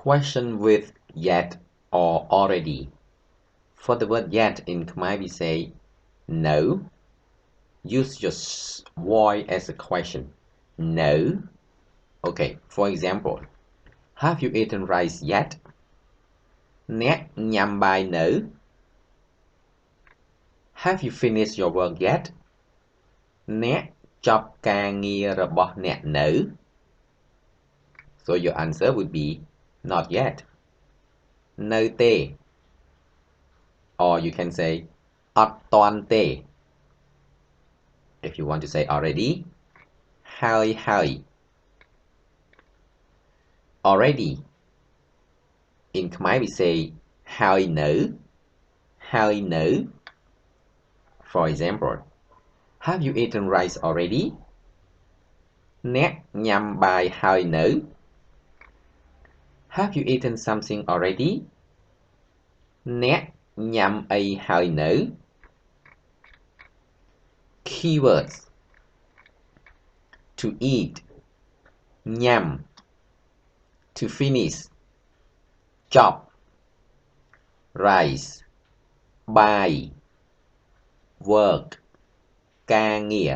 question with yet or already. For the word yet in Khmer we say no. Use your voice as a question. No. Okay, for example, have you eaten rice yet? Nét nhằm bài no. Have you finished your work yet? Nét chọcការងាររបស់អ្នកនៅ So your answer would be not yet. នៅទេ Or you can say អត់ទាន់ទេ If you want to say already, ហើយ Already. In Khmer we say ហើយនៅ For example, have you eaten rice already? អ្នកញ៉ាំបាយហើយនៅ Have you eaten something already? អ្នកញ៉ាំអីហើយនៅ Keywords: to eat, ញ៉ាំ to finish, ចប់ rice, បាយ work, ការងារ